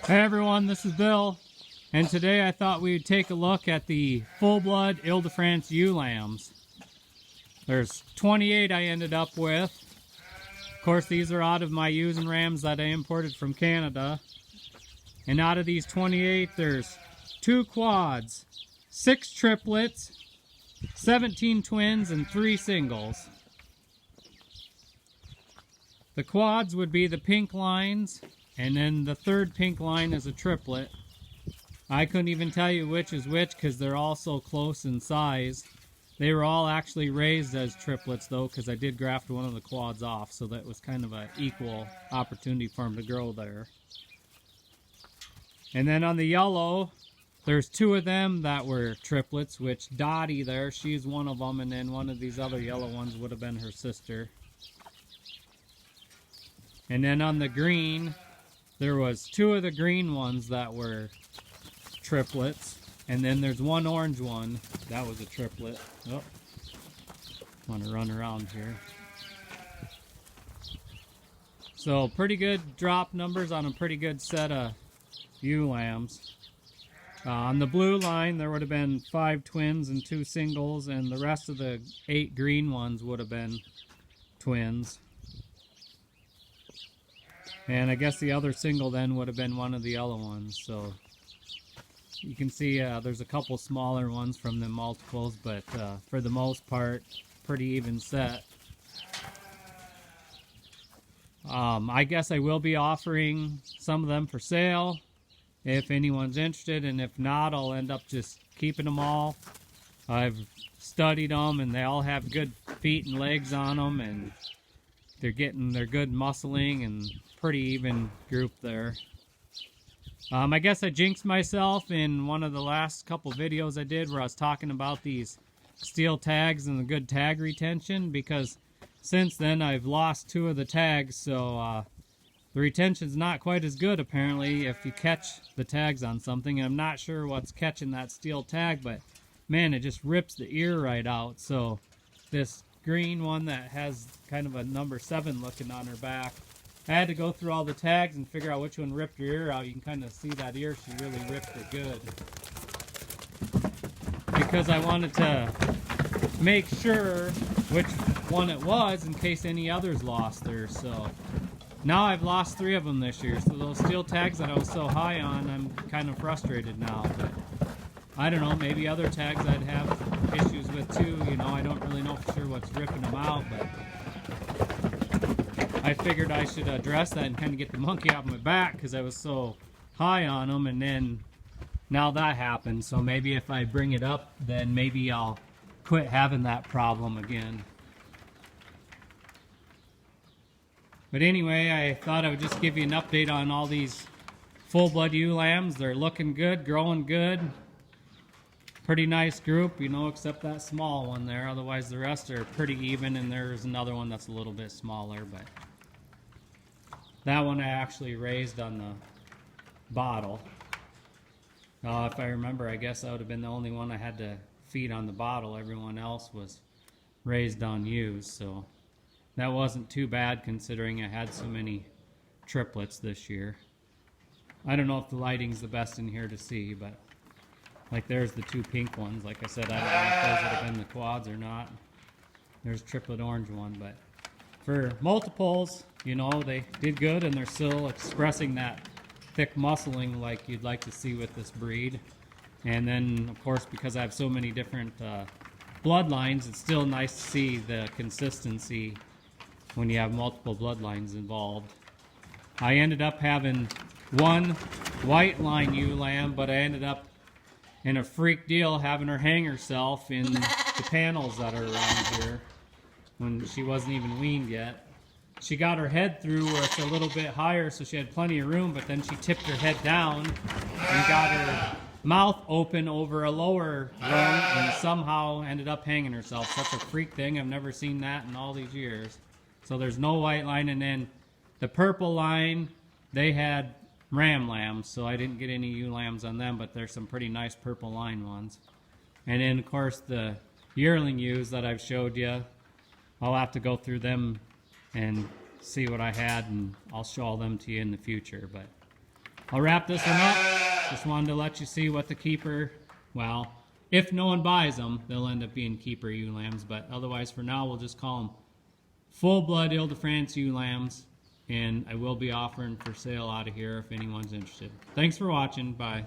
Hey everyone, this is Bill, and today I thought we'd take a look at the Fullblood Ile-De-France ewe lambs. There's 28 I ended up with. Of course, these are out of my ewes and rams that I imported from Canada. And out of these 28, there's 2 quads, 6 triplets, 17 twins, and 3 singles. The quads would be the pink lines, and then the third pink line is a triplet. I couldn't even tell you which is which because they're all so close in size. They were all actually raised as triplets though, because I did graft one of the quads off, so that was kind of an equal opportunity for them to grow there. And then on the yellow, there's 2 of them that were triplets, which Dottie there, she's one of them, and then one of these other yellow ones would have been her sister. And then on the green, there was 2 of the green ones that were triplets, and then there's 1 orange one that was a triplet. Oh, want to run around here. So pretty good drop numbers on a pretty good set of ewe lambs. On the blue line, there would have been 5 twins and 2 singles, and the rest of the 8 green ones would have been twins. And I guess the other single then would have been one of the yellow ones. So you can see there's a couple smaller ones from the multiples, but for the most part, pretty even set. I guess I will be offering some of them for sale if anyone's interested, and if not, I'll end up just keeping them all. I've studied them, and they all have good feet and legs on them, and they're good muscling and pretty even group there. I guess I jinxed myself in one of the last couple videos I did where I was talking about these steel tags and the good tag retention, because since then I've lost 2 of the tags, so the retention's not quite as good apparently if you catch the tags on something. I'm not sure what's catching that steel tag, but man, it just rips the ear right out. So this green one that has kind of a number 7 looking on her back, I had to go through all the tags and figure out which one ripped her ear out. You can kind of see that ear, she really ripped it good. Because I wanted to make sure which one it was in case any others lost her. So now I've lost 3 of them this year. So those steel tags that I was so high on, I'm kind of frustrated now. But I don't know, maybe other tags I'd have issues with too. You know, I don't really know for sure what's ripping them out, but I figured I should address that and kind of get the monkey off my back because I was so high on them, and then now that happened. So maybe if I bring it up, then maybe I'll quit having that problem again. But anyway, I thought I would just give you an update on all these full-blood ewe lambs. They're looking good, growing good. Pretty nice group, you know, except that small one there. Otherwise, the rest are pretty even, and there's another one that's a little bit smaller, but that one I actually raised on the bottle. If I remember, I guess I would have been the only one I had to feed on the bottle. Everyone else was raised on ewes, so that wasn't too bad considering I had so many triplets this year. I don't know if the lighting's the best in here to see, but like there's the 2 pink ones. Like I said, I don't know if those would have been the quads or not. There's triplet orange one, but for multiples, you know, they did good, and they're still expressing that thick muscling like you'd like to see with this breed. And then, of course, because I have so many different bloodlines, it's still nice to see the consistency when you have multiple bloodlines involved. I ended up having 1 white line ewe lamb, but I ended up in a freak deal having her hang herself in the panels that are around here when she wasn't even weaned yet. She got her head through where it's a little bit higher, so she had plenty of room, but then she tipped her head down and got her mouth open over a lower rung and somehow ended up hanging herself. Such a freak thing. I've never seen that in all these years. So there's no white line, and then the purple line, they had ram lambs, so I didn't get any ewe lambs on them, but there's some pretty nice purple line ones. And then, of course, the yearling ewes that I've showed you, I'll have to go through them and see what I had, and I'll show all them to you in the future. But I'll wrap this one up. Just wanted to let you see what the keeper, well, if no one buys them, they'll end up being keeper ewe lambs. But otherwise, for now, we'll just call them full-blood Ile-De-France ewe lambs. And I will be offering for sale out of here if anyone's interested. Thanks for watching. Bye.